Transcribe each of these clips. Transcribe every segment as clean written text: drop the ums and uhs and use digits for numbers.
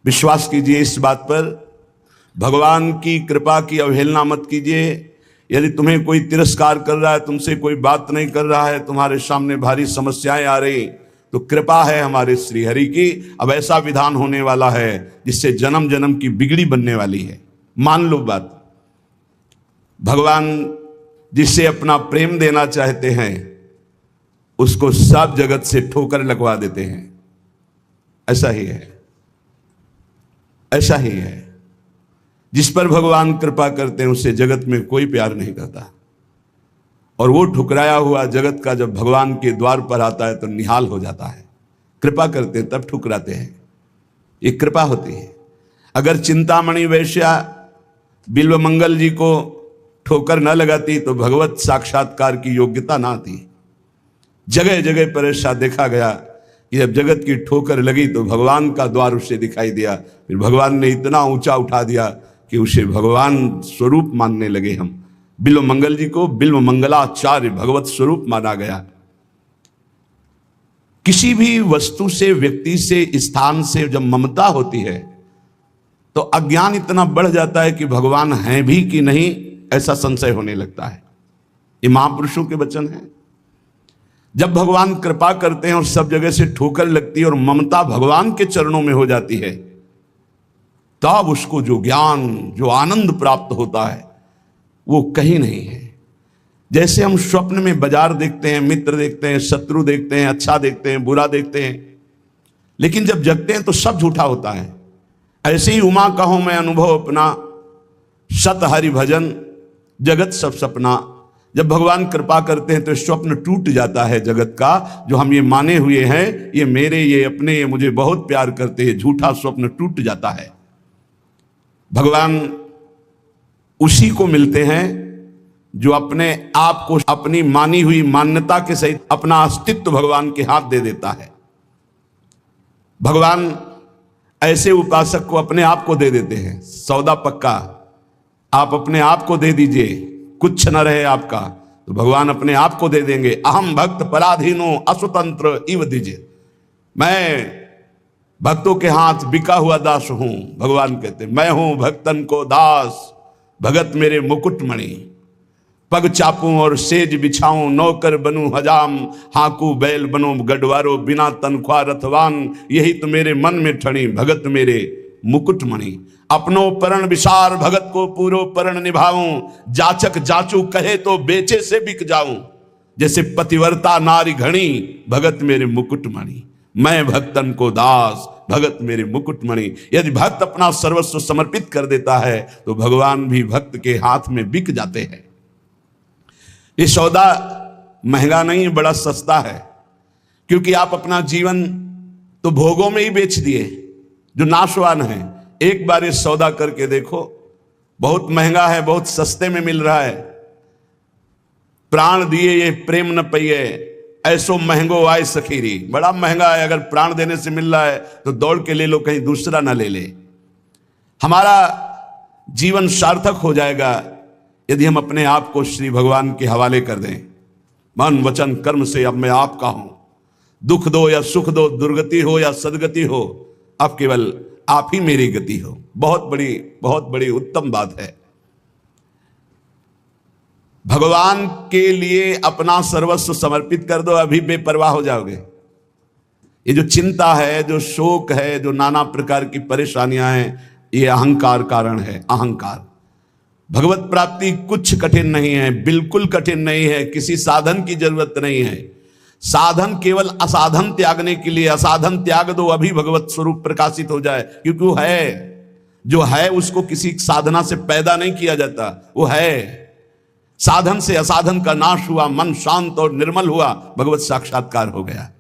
विश्वास कीजिए इस बात पर, भगवान की कृपा की अवहेलना मत कीजिए। यदि तुम्हें कोई तिरस्कार कर रहा है, तुमसे कोई बात नहीं कर रहा है, तुम्हारे सामने भारी समस्याएं आ रही, तो कृपा है हमारे श्री हरि की। अब ऐसा विधान होने वाला है जिससे जन्म जन्म की बिगड़ी बनने वाली है। मान लो बात, भगवान जिससे अपना प्रेम देना चाहते हैं उसको सब जगत से ठोकर लगवा देते हैं। ऐसा ही है, ऐसा ही है। जिस पर भगवान कृपा करते हैं उससे जगत में कोई प्यार नहीं करता, और वो ठुकराया हुआ जगत का जब भगवान के द्वार पर आता है तो निहाल हो जाता है। कृपा करते हैं तब ठुकराते हैं, ये कृपा होती है। अगर चिंतामणि वैश्या बिल्वमंगल जी को ठोकर न लगाती तो भगवत साक्षात्कार की योग्यता ना आती। जगह जगह पर ऐसा देखा गया कि जब जगत की ठोकर लगी तो भगवान का द्वार उसे दिखाई दिया। फिर भगवान ने इतना ऊंचा उठा दिया कि उसे भगवान स्वरूप मानने लगे हम। बिल्वमंगल जी को बिल्वमंगलाचार्य भगवत स्वरूप माना गया। किसी भी वस्तु से, व्यक्ति से, स्थान से जब ममता होती है तो अज्ञान इतना बढ़ जाता है कि भगवान हैं भी कि नहीं ऐसा संशय होने लगता है। ये महापुरुषों के वचन हैं। जब भगवान कृपा करते हैं और सब जगह से ठोकर लगती है और ममता भगवान के चरणों में हो जाती है, तब उसको जो ज्ञान, जो आनंद प्राप्त होता है वो कहीं नहीं है। जैसे हम स्वप्न में बाजार देखते हैं, मित्र देखते हैं, शत्रु देखते हैं, अच्छा देखते हैं, बुरा देखते हैं, लेकिन जब जगते हैं तो सब झूठा होता है। ऐसे ही उमा कहो मैं अनुभव अपना, सत हरि भजन जगत सब सपना। जब भगवान कृपा करते हैं तो स्वप्न टूट जाता है जगत का, जो हम ये माने हुए हैं ये मेरे, ये अपने, ये मुझे बहुत प्यार करते हैं, झूठा स्वप्न टूट जाता है। भगवान उसी को मिलते हैं जो अपने आप को अपनी मानी हुई मान्यता के सहित अपना अस्तित्व भगवान के हाथ दे देता है। भगवान ऐसे उपासक को अपने आप को दे देते हैं। सौदा पक्का, आप अपने आप को दे दीजिए, कुछ न रहे आपका, तो भगवान अपने आप को दे देंगे। अहम भक्त पराधीनो असुतंत्र इव दीजिए, मैं भक्तों के हाथ बिका हुआ दास हूं। भगवान कहते मैं हूं भक्तन को दास, भगत मेरे मुकुटमणि। पग चापूं और सेज बिछाऊं, नौकर बनूं हजाम, हाकू बैल बनो गढ़वारो, बिना तनख्वाह रथवान, यही तो मेरे मन में ठणी, भगत मेरे मुकुटमणि। अपनो परण विसार, भगत को पूरो परण निभाऊं, जाचक जाचू कहे तो बेचे से बिक जाऊं, जैसे पतिव्रता नारी घणी, भगत मेरे मुकुटमणि। मैं भक्तन को दास, भगत मेरे मुकुटमणि। यदि भक्त अपना सर्वस्व समर्पित कर देता है तो भगवान भी भक्त के हाथ में बिक जाते हैं। ये सौदा महंगा नहीं, बड़ा सस्ता है, क्योंकि आप अपना जीवन तो भोगों में ही बेच दिए जो नाशवान है। एक बार ये सौदा करके देखो, बहुत महंगा है, बहुत सस्ते में मिल रहा है। प्राण दिए ये प्रेम न पइए, ऐसो महंगो आए सखीरी। बड़ा महंगा है, अगर प्राण देने से मिल रहा है तो दौड़ के ले लो, कहीं दूसरा ना ले ले। हमारा जीवन सार्थक हो जाएगा यदि हम अपने आप को श्री भगवान के हवाले कर दें। मन वचन कर्म से अब मैं आपका हूं। दुख दो या सुख दो, दुर्गति हो या सदगति हो, अब केवल आप ही मेरी गति हो। बहुत बड़ी उत्तम बात है। भगवान के लिए अपना सर्वस्व समर्पित कर दो, अभी बेपरवाह हो जाओगे। ये जो चिंता है, जो शोक है, जो नाना प्रकार की परेशानियां हैं, ये अहंकार कारण है। अहंकार। भगवत प्राप्ति कुछ कठिन नहीं है, बिल्कुल कठिन नहीं है, किसी साधन की जरूरत नहीं है। साधन केवल असाधन त्यागने के लिए। असाधन त्याग दो, अभी भगवत स्वरूप प्रकाशित हो जाए, क्योंकि वो है। जो है उसको किसी साधना से पैदा नहीं किया जाता, वो है। साधन से असाधन का नाश हुआ, मन शांत और निर्मल हुआ, भगवत साक्षात्कार हो गया।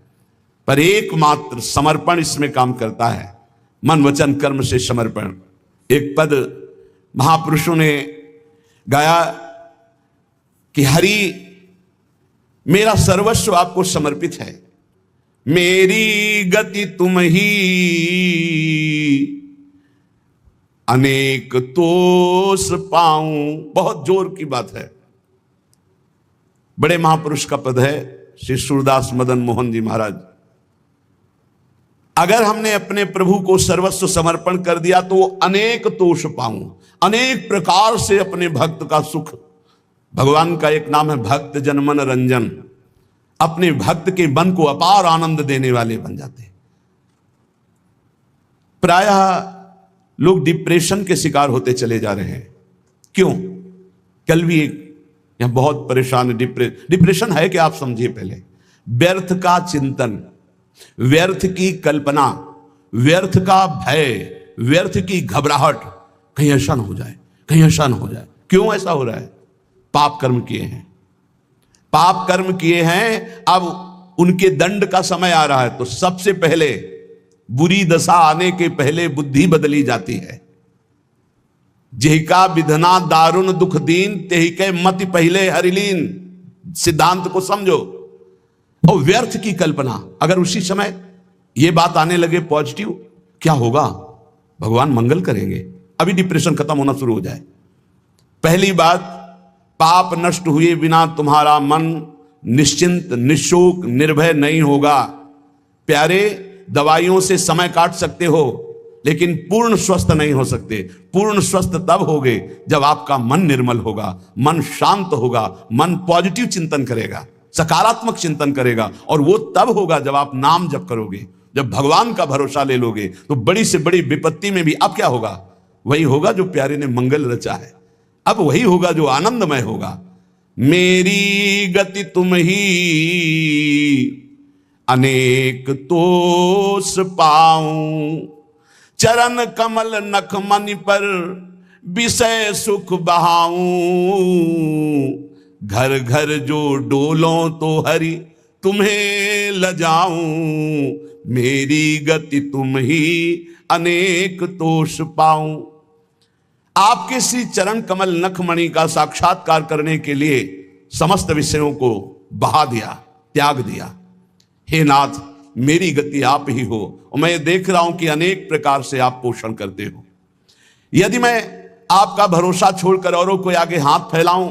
पर एकमात्र समर्पण इसमें काम करता है। मन वचन कर्म से समर्पण। एक पद महापुरुषों ने गाया कि हरि मेरा सर्वस्व आपको समर्पित है, मेरी गति तुम ही, अनेक तोष पाऊं। बहुत जोर की बात है। बड़े महापुरुष का पद है, श्री सूरदास मदन मोहन जी महाराज। अगर हमने अपने प्रभु को सर्वस्व समर्पण कर दिया तो वो अनेक तोष पाऊं, अनेक प्रकार से अपने भक्त का सुख। भगवान का एक नाम है भक्त जनमन रंजन, अपने भक्त के मन को अपार आनंद देने वाले बन जाते हैं। प्रायः लोग डिप्रेशन के शिकार होते चले जा रहे हैं। क्यों? कल भी एक यहां बहुत परेशान है। डिप्रेशन है कि आप समझिए पहले, व्यर्थ का चिंतन, व्यर्थ की कल्पना, व्यर्थ का भय, व्यर्थ की घबराहट, कहीं ऐसा ना हो जाए, कहीं ऐसा ना हो जाए। क्यों ऐसा हो रहा है? पाप कर्म किए हैं, पाप कर्म किए हैं, अब उनके दंड का समय आ रहा है। तो सबसे पहले बुरी दशा आने के पहले बुद्धि बदली जाती है। जेहिका विधना दारुण दुख दीन, तेहिके मति पहले हरिलीन। सिद्धांत को समझो। और व्यर्थ की कल्पना, अगर उसी समय यह बात आने लगे पॉजिटिव, क्या होगा? भगवान मंगल करेंगे, अभी डिप्रेशन खत्म होना शुरू हो जाए। पहली बात, पाप नष्ट हुए बिना तुम्हारा मन निश्चिंत, निशोक, निर्भय नहीं होगा। प्यारे, दवाइयों से समय काट सकते हो, लेकिन पूर्ण स्वस्थ नहीं हो सकते। पूर्ण स्वस्थ तब होगे जब आपका मन निर्मल होगा, मन शांत होगा, मन पॉजिटिव चिंतन करेगा, सकारात्मक चिंतन करेगा। और वो तब होगा जब आप नाम जप करोगे, जब भगवान का भरोसा ले लोगे। तो बड़ी से बड़ी विपत्ति में भी अब क्या होगा? वही होगा जो प्यारे ने मंगल रचा है। अब वही होगा जो आनंदमय होगा। मेरी गति तुम ही अनेक तोष पाऊं, चरण कमल नख मनि पर विषय सुख बहाऊं। घर घर जो डोलों तो हरि तुम्हें लजाऊं, मेरी गति तुम ही अनेक तोष पाऊं। आपके श्री चरण कमल नखमणि का साक्षात्कार करने के लिए समस्त विषयों को बहा दिया, त्याग दिया। हे नाथ, मेरी गति आप ही हो। और मैं देख रहा हूं कि अनेक प्रकार से आप पोषण करते हो। यदि मैं आपका भरोसा छोड़कर औरों को आगे हाथ फैलाऊं,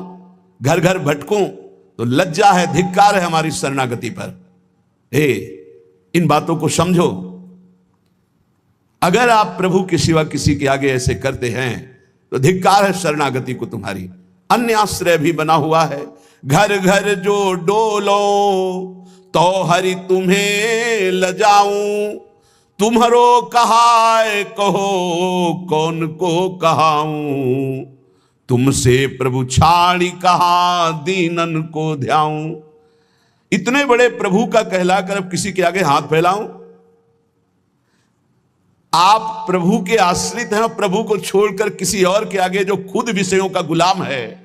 घर घर भटकूं, तो लज्जा है, धिक्कार है हमारी शरणागति पर। हे, इन बातों को समझो। अगर आप प्रभु के सिवा किसी के आगे ऐसे करते हैं तो धिक्कार है शरणागति को तुम्हारी। अन्य आश्रय भी बना हुआ है। घर घर जो डोलो तो हरि तुम्हें लजाऊं, तुम्हारो कहाय कहो कौन को कहाऊं। तुमसे प्रभु छाड़ी कहा दीनन को ध्याऊं। इतने बड़े प्रभु का कहलाकर अब किसी के आगे हाथ फैलाऊं? आप प्रभु के आश्रित हैं, प्रभु को छोड़कर किसी और के आगे, जो खुद विषयों का गुलाम है,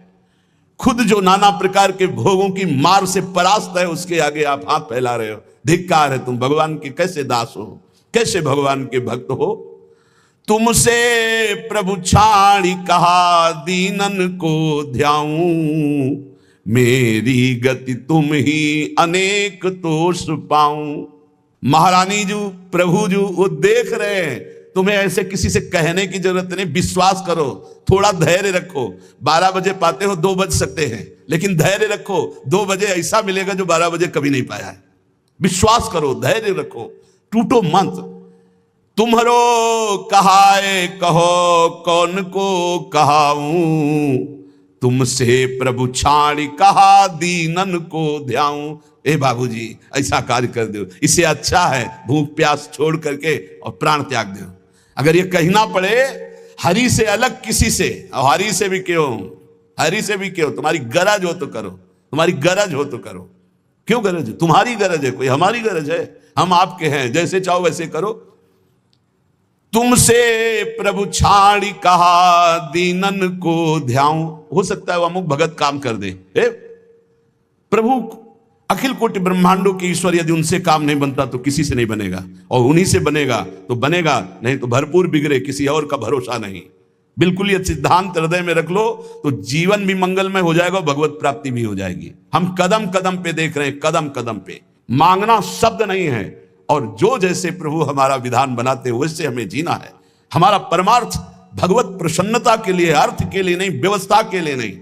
खुद जो नाना प्रकार के भोगों की मार से परास्त है, उसके आगे आप हाथ फैला रहे हो। धिक्कार है, तुम भगवान के कैसे दास हो, कैसे भगवान के भक्त हो। तुमसे प्रभु छाड़ी कहा दीनन को ध्याऊं, मेरी गति तुम ही अनेक तोष पाऊं। महारानी जी, प्रभु जी, वो देख रहे हैं। तुम्हें ऐसे किसी से कहने की जरूरत नहीं। विश्वास करो, थोड़ा धैर्य रखो। 12 बजे पाते हो, 2 बज सकते हैं, लेकिन धैर्य रखो। 2 बजे ऐसा मिलेगा जो 12 बजे कभी नहीं पाया है। विश्वास करो, धैर्य रखो, टूटो मत। तुम्हारो कहाए कहो कौन को कहाऊं, तुमसे प्रभु छाड़ी कहा दीनन को ध्याऊं। ए बाबूजी, ऐसा कार्य कर दो, इससे अच्छा है भूख प्यास छोड़ करके और प्राण त्याग दो। अगर ये कहना पड़े हरि से अलग किसी से, और हरि से भी क्यों, हरि से भी क्यों, तुम्हारी गरज हो तो करो, तुम्हारी गरज हो तो करो। क्यों गरज है? तुम्हारी गरज है, कोई हमारी गरज है? हम आपके हैं, जैसे चाहो वैसे करो। तुमसे प्रभु छाड़ी कहा दीनन को ध्याऊं। हो सकता है वो अमुक भगत काम कर दे। प्रभु अखिल कोटि ब्रह्मांडों के ईश्वर, यदि उनसे काम नहीं बनता तो किसी से नहीं बनेगा, और उन्हीं से बनेगा तो बनेगा, नहीं तो भरपूर बिगड़े, किसी और का भरोसा नहीं। बिल्कुल ये सिद्धांत हृदय में रख लो, तो जीवन भी मंगलमय हो जाएगा, भगवत प्राप्ति भी हो जाएगी। हम कदम कदम पे देख रहे हैं, कदम कदम पे। मांगना शब्द नहीं है, और जो जैसे प्रभु हमारा विधान बनाते हैं वैसे हमें जीना है। हमारा परमार्थ भगवत प्रसन्नता के लिए, अर्थ के लिए नहीं, व्यवस्था के लिए नहीं।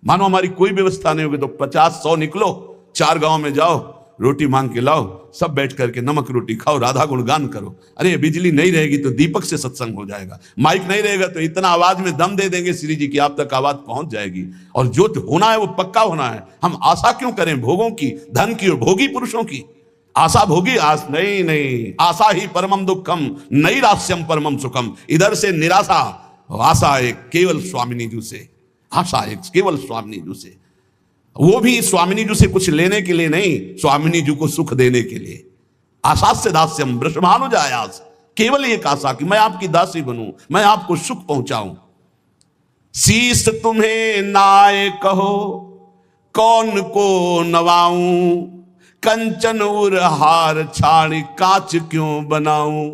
मानो हमारी कोई व्यवस्था नहीं होगी तो 50-100 निकलो, 4 गांव में जाओ, रोटी मांग के लाओ, सब बैठ करके नमक रोटी खाओ, राधा गुणगान करो। अरे बिजली नहीं रहेगी तो दीपक से सत्संग हो जाएगा, माइक नहीं रहेगा तो इतना आवाज में दम दे देंगे श्री जी की आप तक आवाज पहुंच जाएगी। और जो होना है वो पक्का होना है। हम आशा क्यों करें भोगों की, धन की और भोगी पुरुषों की? आशा भोगी आस नहीं, नहीं, आशा ही परमम दुखम नैराश्यम परमम सुखम। इधर से निराशा, आशा एक केवल स्वामिनी जी से, आशा एक केवल स्वामिनी जी से, वो भी स्वामिनी जी से कुछ लेने के लिए नहीं, स्वामिनी जी को सुख देने के लिए। आशा से दास्यम वृषभानुजायास, केवल एक आशा कि मैं आपकी दासी बनूं, मैं आपको सुख पहुंचाऊं। शीस तुम्हें नाय कहो कौन को नवाऊं, कंचन उर हार छाड़ कांच क्यों बनाऊं।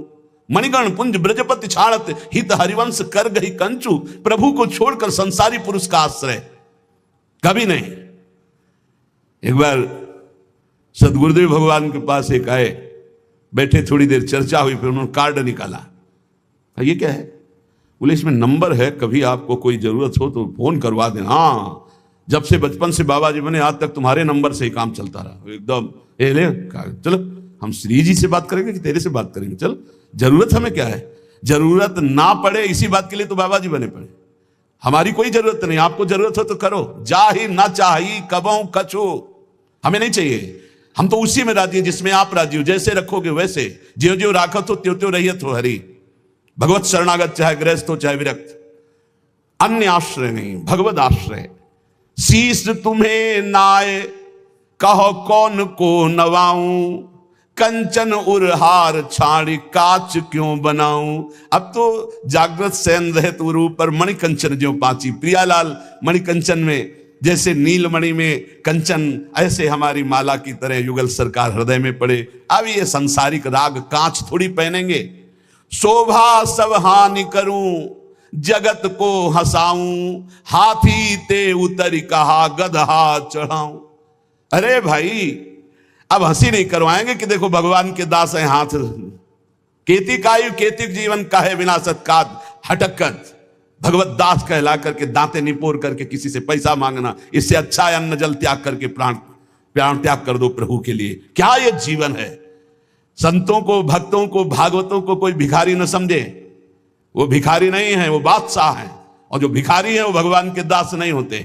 मणिगण पुंज ब्रजपति छाड़त हित हरिवंश कर गई कंचू। प्रभु को छोड़कर संसारी पुरुष का आश्रय कभी नहीं। एक बार सदगुरुदेव भगवान के पास एक आए, बैठे, थोड़ी देर चर्चा हुई, फिर उन्होंने कार्ड निकाला। ये क्या है? बोले इसमें नंबर है, कभी आपको कोई जरूरत हो तो फोन करवा दें। हाँ, जब से बचपन से बाबा जी बने आज तक तुम्हारे नंबर से ही काम चलता रहा। एकदम ले चलो, हम श्री जी से बात करेंगे कि तेरे से बात करेंगे? चल, जरूरत हमें क्या है? जरूरत ना पड़े इसी बात के लिए तो बाबा जी बने पड़े। हमारी कोई जरूरत नहीं, आपको जरूरत हो तो करो। जा ही ना चाहिए कबों कछु, हमें नहीं चाहिए। हम तो उसी में राजी हैं जिसमें आप राजी हो। जैसे रखोगे वैसे, ज्यो ज्यो राखत हो त्यों त्यों रहियत हो हरि। भगवत शरणागत चाहे गृहस्थ हो चाहे विरक्त, अन्य आश्रय नहीं, भगवत आश्रय। शीश तुम्हें नाय कहो कौन को नवाऊं, कंचन उरहार छाड़ी काच क्यों बनाऊं। अब तो जागृत सैन रहत उर ऊपर मणिकंचन ज्यों पाची। प्रियालाल मणिकंचन में जैसे नीलमणि में कंचन, ऐसे हमारी माला की तरह युगल सरकार हृदय में पड़े। अब ये संसारिक राग कांच थोड़ी पहनेंगे। शोभा सब हानि करूं जगत को हंसाऊं, हाथी ते उतरी कहा गदहा चढ़ाऊं। अरे भाई, अब हंसी नहीं करवाएंगे कि देखो भगवान के दास हैं हाथ। केतिक आयु केतिक जीवन काहे विनाशत काद, हटकत भगवत दास कहला करके दांते निपोर करके किसी से पैसा मांगना, इससे अच्छा है अन्न जल त्याग करके प्राण त्याग कर दो प्रभु के लिए। क्या ये जीवन है? संतों को, भक्तों को, भागवतों को कोई भिखारी न समझे। वो भिखारी नहीं है, वो बादशाह है। और जो भिखारी है वो भगवान के दास नहीं होते।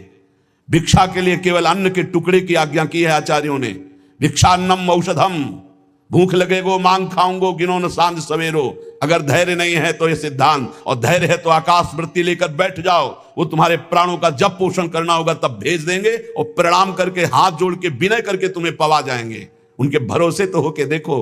भिक्षा के लिए केवल अन्न के टुकड़े की आज्ञा की है आचार्यों ने। भिक्षान्नम औषधम, भूख लगेगो मांग खाऊंगो गिनो न सांझ सवेरो। अगर धैर्य नहीं है तो ये सिद्धांत, और धैर्य है तो आकाश वृत्ति लेकर बैठ जाओ। वो तुम्हारे प्राणों का जब पोषण करना होगा तब भेज देंगे, और प्रणाम करके हाथ जोड़ के विनय करके तुम्हें पवा जाएंगे। उनके भरोसे तो होके देखो।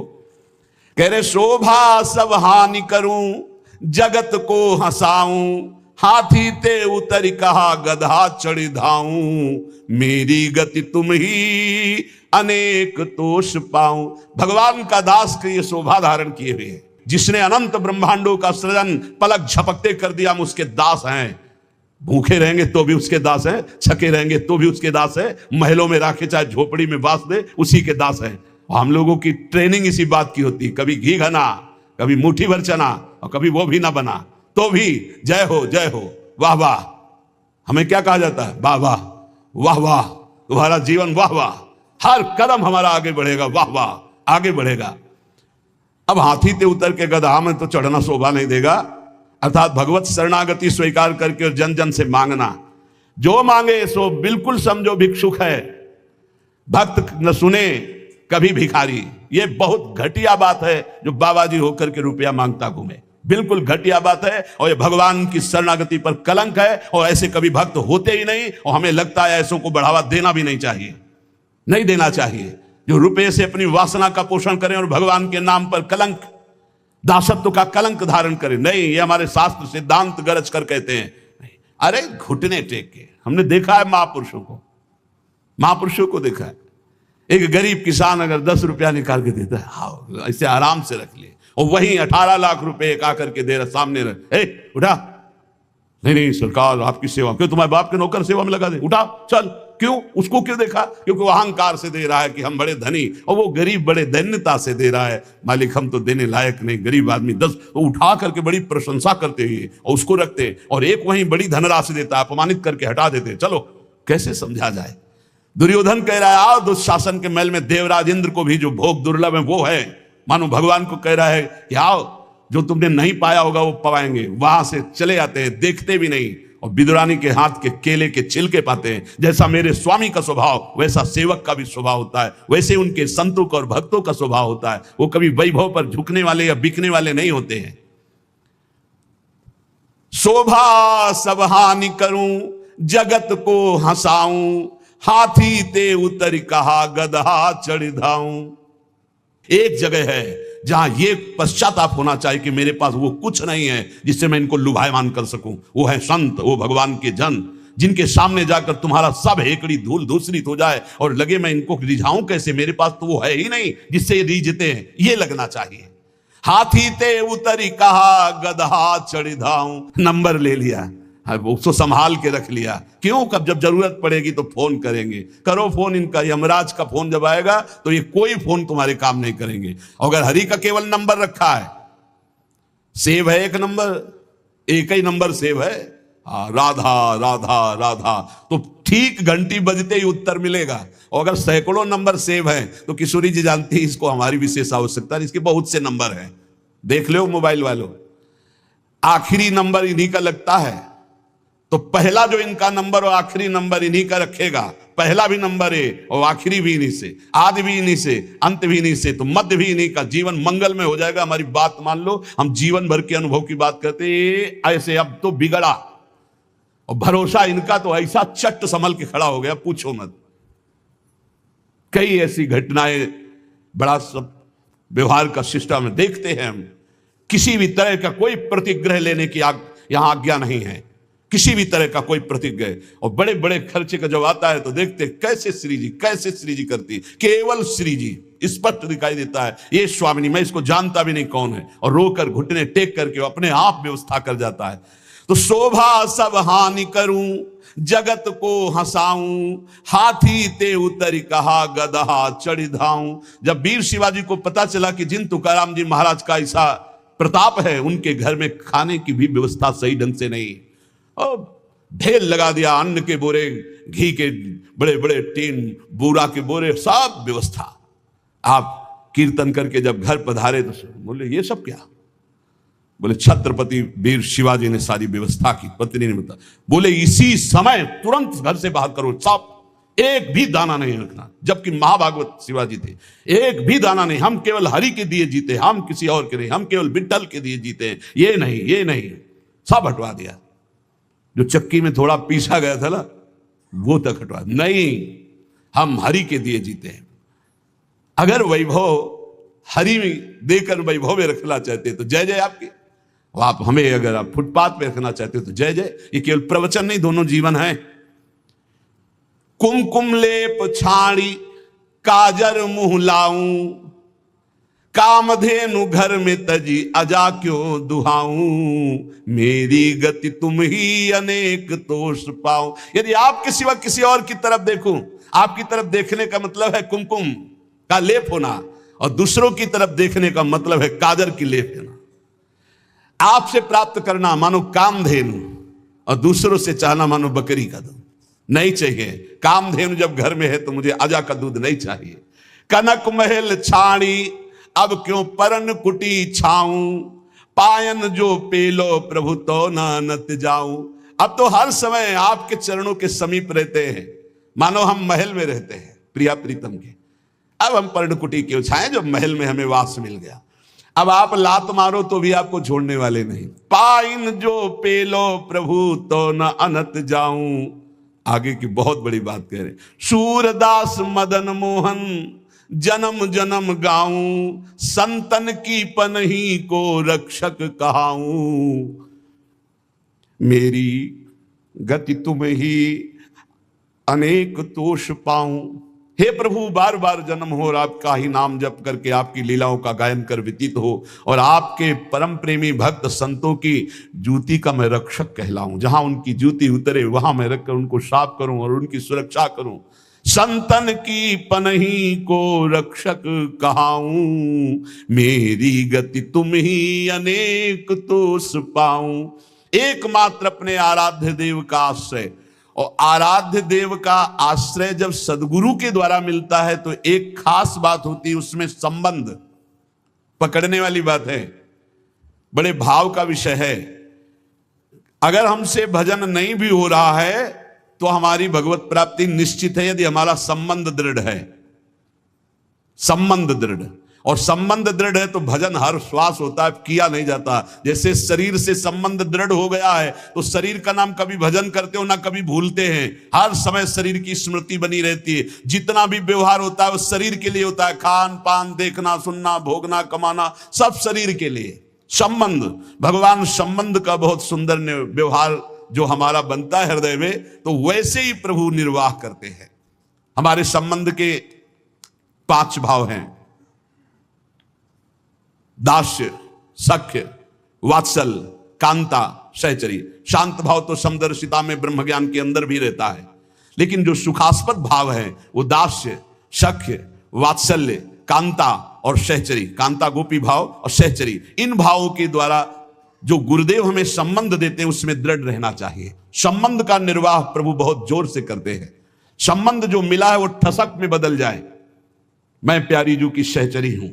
कह रहे शोभा सब हानि करूं जगत को हंसाऊं, हाथी ते उतर कहा गधा चढ़ी धाऊं। मेरी गति तुम ही अनेक तोष पाऊं। भगवान का दास के ये शोभा धारण किए हुए हैं, जिसने अनंत ब्रह्मांडों का सृजन पलक झपकते कर दिया। हम उसके दास हैं। भूखे रहेंगे तो भी उसके दास हैं, छके रहेंगे तो भी उसके दास है, महलों में राखे चाहे झोपड़ी में बास दे उसी के दास हैं। हम लोगों की ट्रेनिंग इसी बात की होती, कभी घी घना, कभी मुट्ठी भर चना, और कभी वो भी ना बना तो भी जय हो जय हो, वाह वाह। हमें क्या कहा जाता है? वाह वाह, वाह वाह, तुम्हारा जीवन वाह वाह, हर कदम हमारा आगे बढ़ेगा, वाह वाह आगे बढ़ेगा। अब हाथी ते उतर के गधा में तो चढ़ना शोभा नहीं देगा। अर्थात भगवत शरणागति स्वीकार करके और जन जन से मांगना, जो मांगे सो बिल्कुल समझो भिक्षुक है। भक्त न सुने कभी भिखारी। ये बहुत घटिया बात है जो बाबा जी होकर के रुपया मांगता घूमे, बिल्कुल घटिया बात है। और ये भगवान की शरणागति पर कलंक है। और ऐसे कभी भक्त होते ही नहीं, और हमें लगता है ऐसों को बढ़ावा देना भी नहीं चाहिए, नहीं देना चाहिए। जो रुपये से अपनी वासना का पोषण करें और भगवान के नाम पर कलंक, दासत्व का कलंक धारण करें, नहीं। ये हमारे शास्त्र सिद्धांत गरज कर कहते हैं। नहीं, अरे घुटने टेक के। हमने देखा है महापुरुषों को, महापुरुषों को देखा है। एक गरीब किसान अगर 10 रुपया निकाल के देता है, हाँ ऐसे आराम से रख ले, और वहीं 18 लाख रुपए एक आकर के दे रहा सामने रख, ए उठा, नहीं नहीं सरकार आपकी सेवा, क्यों तुम्हारे बाप के नौकर सेवा में लगा दे, उठा चल। क्यों? उसको क्यों देखा? क्योंकि वो अहंकार से दे रहा है कि हम बड़े धनी, और वो गरीब बड़े दैन्यता से दे रहा है, मालिक हम तो देने लायक नहीं, गरीब आदमी 10, तो उठा करके बड़ी प्रशंसा करते हुए और उसको रखते, और एक वहीं बड़ी धनराशि देता है, अपमानित करके हटा देते। चलो कैसे समझा जाए? दुर्योधन कह रहा है आओ दुशासन के महल में, देवराज इंद्र को भी जो भोग दुर्लभ है वो है। मानो भगवान को कह रहा है कि आओ, जो तुमने नहीं पाया होगा वो पाएंगे। वहां से चले आते हैं, देखते भी नहीं, और विदुरानी के हाथ के केले के छिलके पाते हैं। जैसा मेरे स्वामी का स्वभाव वैसा सेवक का भी स्वभाव होता है, वैसे उनके संतों का और भक्तों का स्वभाव होता है। वो कभी वैभव पर झुकने वाले या बिकने वाले नहीं होते हैं। शोभा सब हानि करूं, जगत को हंसाऊं, हाथी ते उतर कहा गदहा चढ़ धाऊं। एक जगह है जहां ये पश्चाताप होना चाहिए कि मेरे पास वो कुछ नहीं है जिससे मैं इनको लुभायमान कर सकूं। वो है संत, वो भगवान के जन, जिनके सामने जाकर तुम्हारा सब हेकड़ी धूल धूसरित हो जाए और लगे मैं इनको रिझाऊं कैसे, मेरे पास तो वो है ही नहीं जिससे ये रिझते हैं, ये लगना चाहिए। हाथी ते उतरी कहा गदहा चढ़ धाऊं, नंबर ले लिया, उसको संभाल के रख लिया। क्यों? कब जब जरूरत पड़ेगी तो फोन करेंगे। करो फोन इनका, यमराज का फोन जब आएगा तो ये कोई फोन तुम्हारे काम नहीं करेंगे। अगर हरि का केवल नंबर रखा है, सेव है एक नंबर, एक ही नंबर सेव है, राधा राधा राधा, तो ठीक घंटी बजते ही उत्तर मिलेगा। और अगर सैकड़ों नंबर सेव है तो किशोरी जी जानती है इसको हमारी विशेष आवश्यकता है, इसके बहुत से नंबर हैं, देख लो मोबाइल वालों। आखिरी नंबर इन्हीं का लगता है, तो पहला जो इनका नंबर और आखिरी नंबर इन्हीं का रखेगा। पहला भी नंबर है और आखिरी भी इन्हीं से, आदि भी इन्हीं से, अंत भी इन्हीं से, तो मध्य भी इन्हीं का। जीवन मंगल में हो जाएगा। हमारी बात मान लो, हम जीवन भर के अनुभव की बात करते ऐसे, अब तो बिगड़ा और भरोसा इनका तो ऐसा चट संभल के खड़ा हो गया, पूछो मत। कई ऐसी घटनाएं बड़ा सब व्यवहार का सिस्टम में देखते हैं हम। किसी भी तरह का कोई प्रतिग्रह लेने की यहां आज्ञा नहीं है, किसी भी तरह का कोई प्रतिज्ञा। और बड़े बड़े खर्चे का जब आता है तो देखते कैसे श्री जी करती, केवल श्री जी स्पष्ट दिखाई देता है। ये स्वामिनी, मैं इसको जानता भी नहीं कौन है, और रोकर घुटने टेक करके अपने आप व्यवस्था कर जाता है। तो शोभा सब हानि करूं, जगत को हंसाऊं, हाथी ते उतर कहा गदहा चढ़ धाऊं। जब वीर शिवाजी को पता चला कि जिन तुकाराम जी महाराज का ऐसा प्रताप है, उनके घर में खाने की भी व्यवस्था सही ढंग से नहीं, और ढेर लगा दिया, अन्न के बोरे, घी के बड़े बड़े टीन, बूरा के बोरे, सब व्यवस्था। आप कीर्तन करके जब घर पधारे तो बोले ये सब क्या? बोले छत्रपति वीर शिवाजी ने सारी व्यवस्था की। पत्नी ने बताया, बोले इसी समय तुरंत घर से बाहर करो, सब, एक भी दाना नहीं रखना। जबकि महाभागवत शिवाजी थे, एक भी दाना नहीं, हम केवल हरि के दिए जीते, हम किसी और के नहीं, हम केवल विठ्ठल के दिए जीते हैं, ये नहीं ये नहीं, सब हटवा दिया। जो चक्की में थोड़ा पीसा गया था ना, वो तक हटवा नहीं, हम हरि के दिए जीते हैं। अगर वैभव हरि में देकर वैभव में रखना चाहते हैं तो जय जय आपकी, आप हमें अगर आप फुटपाथ पे रखना चाहते हो तो जय जय। ये केवल प्रवचन नहीं, दोनों जीवन है। कुमकुम लेप छाड़ी काजर मुंह लाऊं, कामधेनु घर में तजी अजा क्यों दुहाऊं, मेरी गति तुम ही अनेक तोष पाऊं। यदि आपके सिवा किसी और की तरफ देखूं, आपकी तरफ देखने का मतलब है कुमकुम का लेप होना, और दूसरों की तरफ देखने का मतलब है काजर की लेप होना। आपसे प्राप्त करना मानो कामधेनु, और दूसरों से चाहना मानो बकरी का दूध। नहीं चाहिए, कामधेनु जब घर में है तो मुझे अजा का दूध नहीं चाहिए। कनक महल छाड़ी अब क्यों परन कुटी छाऊं, पायन जो पेलो प्रभु तो नानत जाऊं। अब तो हर समय आपके चरणों के समीप रहते हैं, मानो हम महल में रहते हैं प्रिया प्रीतम के। अब हम पर्णकुटी क्यों छाए जब महल में हमें वास मिल गया। अब आप लात मारो तो भी आपको छोड़ने वाले नहीं। पाइन जो पेलो प्रभु तो न अनत जाऊं। आगे की बहुत बड़ी बात कह रहे, सूरदास मदन मोहन जन्म जन्म गाऊं, संतन की पनही को रक्षक कहाऊं, मेरी गति तुम ही अनेक तोष पाऊं। हे प्रभु, बार बार जन्म हो और आपका ही नाम जप करके आपकी लीलाओं का गायन कर व्यतीत हो, और आपके परम प्रेमी भक्त संतों की जूती का मैं रक्षक कहलाऊं। जहां उनकी जूती उतरे वहां मैं रखकर उनको साफ करूं और उनकी सुरक्षा करूं। संतन की पनही को रक्षक कहाऊं, मेरी गति तुम ही अनेक तोष पाऊं। एकमात्र अपने आराध्य देव का आश्रय और आराध्य देव का आश्रय जब सदगुरु के द्वारा मिलता है तो एक खास बात होती है, उसमें संबंध पकड़ने वाली बात है, बड़े भाव का विषय है। अगर हमसे भजन नहीं भी हो रहा है तो हमारी भगवत प्राप्ति निश्चित है, यदि हमारा संबंध दृढ़ है। संबंध दृढ़, और संबंध दृढ़ है तो भजन हर श्वास होता है, किया नहीं जाता। जैसे शरीर से संबंध दृढ़ हो गया है तो शरीर का नाम कभी भजन करते हो ना कभी भूलते हैं, हर समय शरीर की स्मृति बनी रहती है। जितना भी व्यवहार होता है वो शरीर के लिए होता है, खान पान, देखना सुनना, भोगना कमाना, सब शरीर के लिए। संबंध, भगवान संबंध का बहुत सुंदर व्यवहार जो हमारा बनता है हृदय में, तो वैसे ही प्रभु निर्वाह करते हैं। हमारे संबंध के 5 भाव हैं, दास्य, सख्य, वात्सल, कांता, सहचरी। शांत भाव तो समदर्शिता में ब्रह्म ज्ञान के अंदर भी रहता है, लेकिन जो सुखास्पद भाव है वो दास्य, सख्य, वात्सल्य, कांता और सहचरी। कांता गोपी भाव और सहचरी, इन भावों के द्वारा जो गुरुदेव हमें संबंध देते हैं उसमें दृढ़ रहना चाहिए। संबंध का निर्वाह प्रभु बहुत जोर से करते हैं। संबंध जो मिला है वो ठसक में बदल जाए। मैं प्यारी जू की सहचरी हूं,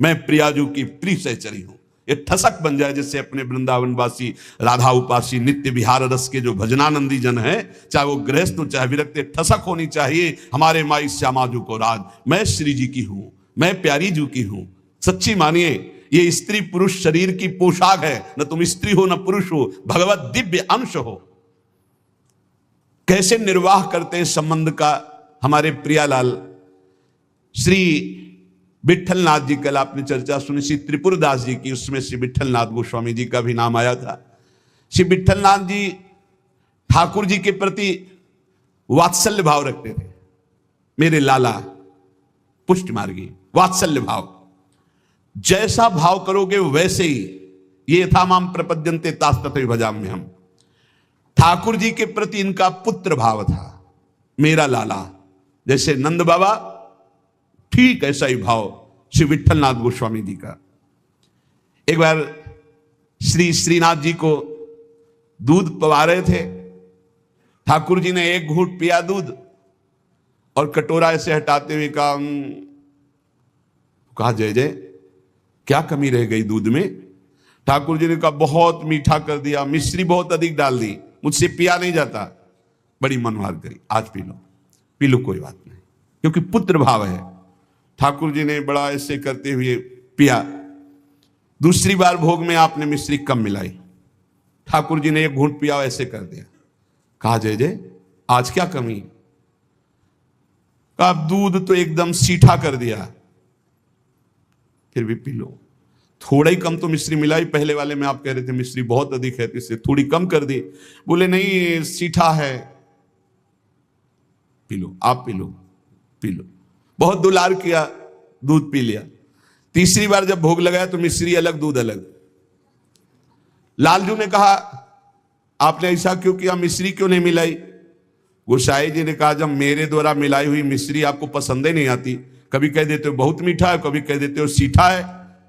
मैं प्रियाजू की प्रिय सहचरी हूं, ये ठसक बन जाए। जैसे अपने वृंदावनवासी राधा उपासी नित्य विहार रस के जो भजनानंदी जन है, चाहे वो गृहस्थ हो चाहे विरक्त, ठसक होनी चाहिए हमारे माई श्यामाजू को राज, मैं श्री जी की हूं, मैं प्यारी जू की हूं। सच्ची मानिए ये स्त्री पुरुष शरीर की पोशाक है, न तुम स्त्री हो न पुरुष हो, भगवत दिव्य अंश हो। कैसे निर्वाह करते हैं संबंध का हमारे प्रियालाल श्री विठलनाथ जी। कल आपने चर्चा सुनी श्री त्रिपुरदास जी की, उसमें श्री विठलनाथ गोस्वामी जी का भी नाम आया था। श्री विठलनाथ जी ठाकुर जी के प्रति वात्सल्य भाव रखते थे। मेरे लाला पुष्ट मार्गी, वात्सल्य भाव, जैसा भाव करोगे वैसे ही। ये था माम प्रपद्यन्ते तास तथैव भजाम्य हम। ठाकुर जी के प्रति इनका पुत्र भाव था, मेरा लाला। जैसे नंद बाबा, ठीक ऐसा ही भाव श्री विठलनाथ गोस्वामी जी का। एक बार श्री श्रीनाथ जी को दूध पवा रहे थे, ठाकुर जी ने एक घूंट पिया दूध और कटोरा ऐसे हटाते हुए कहा जय जय, क्या कमी रह गई दूध में? ठाकुर जी ने कहा बहुत मीठा कर दिया, मिश्री बहुत अधिक डाल दी, मुझसे पिया नहीं जाता। बड़ी मनोहार करी, आज पी लो कोई बात नहीं, क्योंकि पुत्र भाव है। ठाकुर जी ने बड़ा ऐसे करते हुए पिया। दूसरी बार भोग में आपने मिश्री कम मिलाई, ठाकुर जी ने एक घूंट पिया, ऐसे कर दिया। कहा जय जय, आज क्या कमी? कहा दूध तो एकदम सीठा कर दिया, फिर भी पी लो। थोड़ा ही कम तो मिश्री मिलाई, पहले वाले में आप कह रहे थे मिश्री बहुत अधिक है तो इससे थोड़ी कम कर दी। बोले नहीं सीठा है, पी लो, आप पी लो। बहुत दुलार किया, दूध पी लिया। तीसरी बार जब भोग लगाया तो मिश्री अलग दूध अलग। लालजू ने कहा आपने ऐसा क्यों किया, मिश्री क्यों नहीं मिलाई? गोसाई जी ने कहा जब मेरे द्वारा मिलाई हुई मिश्री आपको पसंद ही नहीं आती, कभी कह देते हो बहुत मीठा है, कभी कह देते हो सीठा है,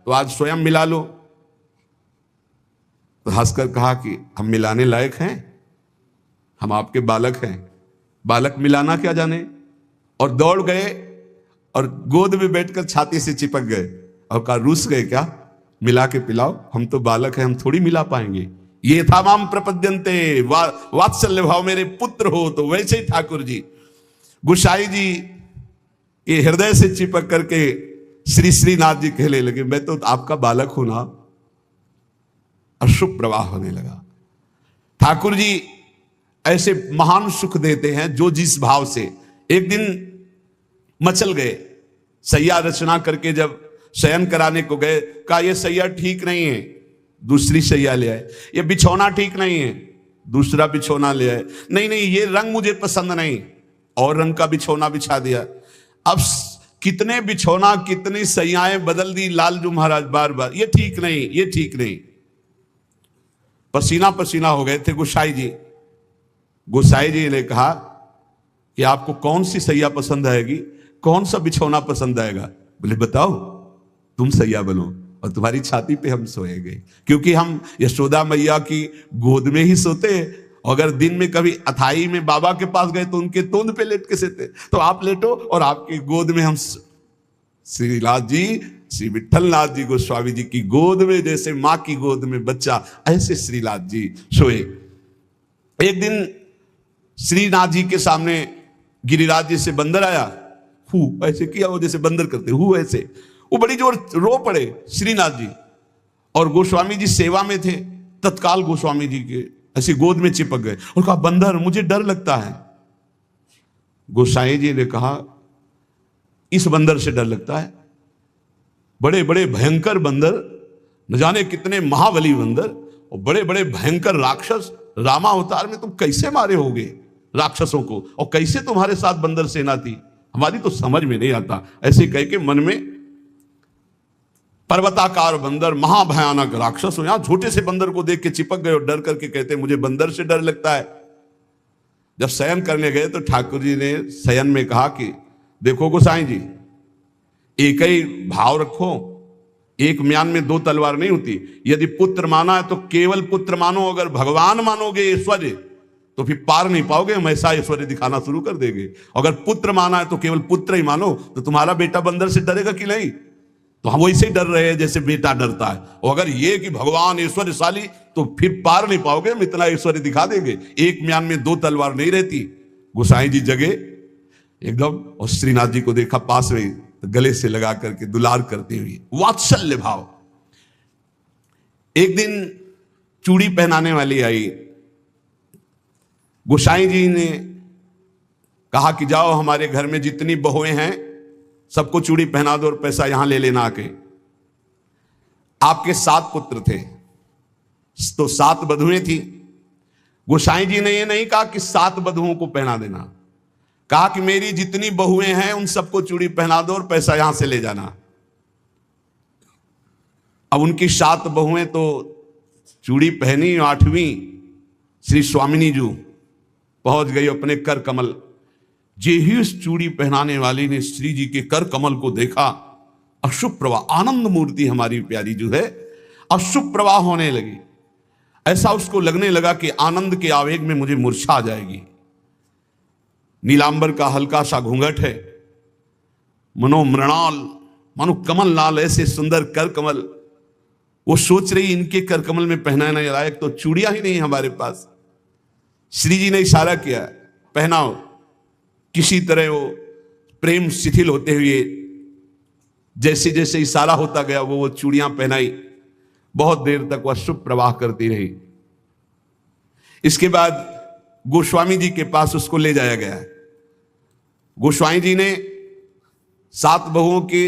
तो आज स्वयं मिला लो। तो हंसकर कहा कि हम मिलाने लायक हैं, हम आपके बालक हैं, बालक मिलाना क्या जाने। और दौड़ गए और गोद में बैठकर छाती से चिपक गए और कहा रूस गए क्या, मिला के पिलाओ, हम तो बालक हैं, हम थोड़ी मिला पाएंगे। ये था माम प्रपद्यन्ते, वात्सल्य भाव, मेरे पुत्र हो। तो वैसे ही ठाकुर जी गोसाई जी के हृदय से चिपक करके श्री श्रीनाथ जी कहने लगे मैं तो आपका बालक हूं ना। अशुभ प्रवाह होने लगा। ठाकुर जी ऐसे महान सुख देते हैं जो जिस भाव से। एक दिन मचल गए, सैया रचना करके जब शयन कराने को गए, कहा यह सैया ठीक नहीं है, दूसरी सैया ले आए। ये बिछौना ठीक नहीं है, दूसरा बिछौना ले आए। नहीं ये रंग मुझे पसंद नहीं, और रंग का बिछौना बिछा दिया। अब कितने बिछौना कितनी सैयाएं बदल दी लालजू महाराज बार बार, ये ठीक नहीं, ये ठीक नहीं। पसीना पसीना हो गए थे गोसाई जी। गोसाई जी ने कहा कि आपको कौन सी सैया पसंद आएगी, कौन सा बिछौना पसंद आएगा? बोले बताओ, तुम सैया बनो और तुम्हारी छाती पे हम सोएंगे, क्योंकि हम यशोदा मैया की गोद में ही सोते अगर दिन में कभी अथाई में बाबा के पास गए तो उनके तोंद पे लेट के सोते, तो आप लेटो और आपकी गोद में हम श्रीनाथ जी, श्री विठलनाथ जी गोस्वामी जी की गोद में, जैसे मां की गोद में बच्चा, ऐसे श्रीनाथ जी सोए। एक दिन श्रीनाथ जी के सामने गिरिराज जी से बंदर आया, हु ऐसे किया, वो जैसे बंदर करते हु ऐसे, वो बड़ी जोर रो पड़े श्रीनाथ जी, और गोस्वामी जी सेवा में थे। तत्काल गोस्वामी जी के ऐसे गोद में चिपक गए और कहा, बंदर मुझे डर लगता है। गोसाई जी ने कहा, इस बंदर से डर लगता है? बड़े बड़े भयंकर बंदर, न जाने कितने महाबली बंदर और बड़े बड़े भयंकर राक्षस रामावतार में तुम कैसे मारे होगे राक्षसों को, और कैसे तुम्हारे साथ बंदर सेना थी, हमारी तो समझ में नहीं आता। ऐसे कह के मन में पर्वताकार बंदर, महाभयानक राक्षस हो, यहां छोटे से बंदर को देख के चिपक गए और डर करके कहते, मुझे बंदर से डर लगता है। जब शयन करने गए तो ठाकुर जी ने शयन में कहा कि देखो गोसाई जी, एक ही भाव रखो, एक म्यान में दो तलवार नहीं होती। यदि पुत्र माना है तो केवल पुत्र मानो, अगर भगवान मानोगे ऐश्वर्य तो फिर पार नहीं पाओगे, हम ऐसा ऐश्वर्य दिखाना शुरू कर देंगे। अगर पुत्र माना है तो केवल पुत्र ही मानो, तो तुम्हारा बेटा बंदर से डरेगा कि नहीं? तो हम वैसे ही डर रहे हैं जैसे बेटा डरता है। और अगर ये कि भगवान ऐश्वर्यशाली, तो फिर पार नहीं पाओगे, हम इतना ऐश्वर्य दिखा देंगे। एक म्यान में दो तलवार नहीं रहती। गोसाई जी जगे एकदम, और श्रीनाथ जी को देखा पास में, तो गले से लगा करके दुलार करते हुए, वात्सल्य भाव। एक दिन चूड़ी पहनाने वाली आई, गोसाई जी ने कहा कि जाओ हमारे घर में जितनी बहुएं हैं सबको चूड़ी पहना दो और पैसा यहां ले लेना आके। आपके 7 पुत्र थे तो 7 बधुएं थी। गोसाई जी ने यह नहीं कहा कि 7 बधुओं को पहना देना, कहा कि मेरी जितनी बहुएं हैं उन सबको चूड़ी पहना दो और पैसा यहां से ले जाना। अब उनकी 7 बहुएं तो चूड़ी पहनी, 8वीं श्री स्वामिनी जी पहुंच गई अपने कर कमल। जे ही उस चूड़ी पहनाने वाली ने श्री जी के कर कमल को देखा, अशुभ प्रवाह, आनंद मूर्ति हमारी प्यारी जो है, अशुभ प्रवाह होने लगी। ऐसा उसको लगने लगा कि आनंद के आवेग में मुझे मूर्छा आ जाएगी। नीलांबर का हल्का सा घूंघट है, मनो मृणाल, मानो कमल लाल, ऐसे सुंदर कर कमल। वो सोच रही इनके कर कमल में पहनाने लायक तो चूड़ियां ही नहीं हमारे पास। श्री जी ने इशारा किया, पहनाओ। किसी तरह वो प्रेम शिथिल होते हुए जैसे जैसे इशारा होता गया वो चूड़ियां पहनाई। बहुत देर तक वह शुभ प्रवाह करती रही। इसके बाद गोस्वामी जी के पास उसको ले जाया गया। गोस्वामी जी ने 7 बहुओं की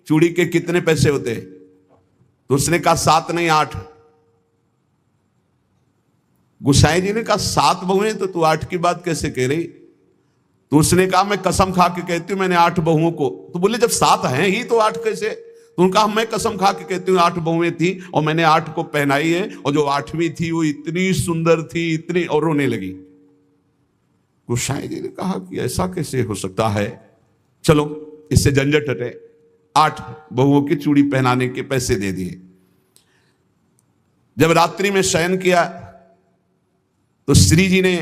चूड़ी के कितने पैसे होते, तो उसने कहा 7 नहीं 8। गोसाई जी ने कहा 7 बहुएं, तो तू 8 की बात कैसे कह रही? तो उसने कहा मैं कसम खा के कहती हूँ मैंने 8 बहुओं को। तो बोले जब 7 हैं ही तो 8 कैसे? तो उनका कहा मैं कसम खा के कहती हूँ 8 बहुएं थी और मैंने 8 को पहनाई है, और जो 8वीं थी वो इतनी सुंदर थी, इतनी, और रोने लगी। गोसाई जी ने कहा कि ऐसा कैसे हो सकता है, चलो इससे झंझट हटे। 8 बहुओं की चूड़ी पहनाने के पैसे दे दिए। जब रात्रि में शयन किया तो श्री जी ने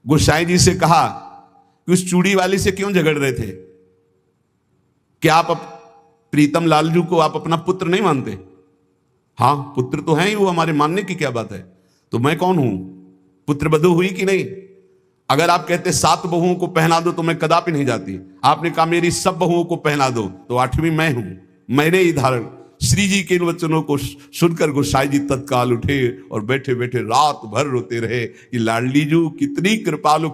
गोसाई जी से कहा कि उस चूड़ी वाली से क्यों झगड़ रहे थे? क्या आप प्रीतम लालजू को आप अपना पुत्र नहीं मानते? हाँ पुत्र तो है ही, वो हमारे मानने की क्या बात है। तो मैं कौन हूं, पुत्र बधू हुई कि नहीं? अगर आप कहते 7 बहुओं को पहना दो तो मैं कदापि नहीं जाती। आपने कहा मेरी सब बहुओं को पहना दो, तो 8वीं मैं हूं, मैंने ही धारण। श्री जी के इन वचनों को सुनकर गोसाई जी तत्काल उठे और बैठे बैठे रात भर रोते रहे कि लाडली जू कितनी कृपालु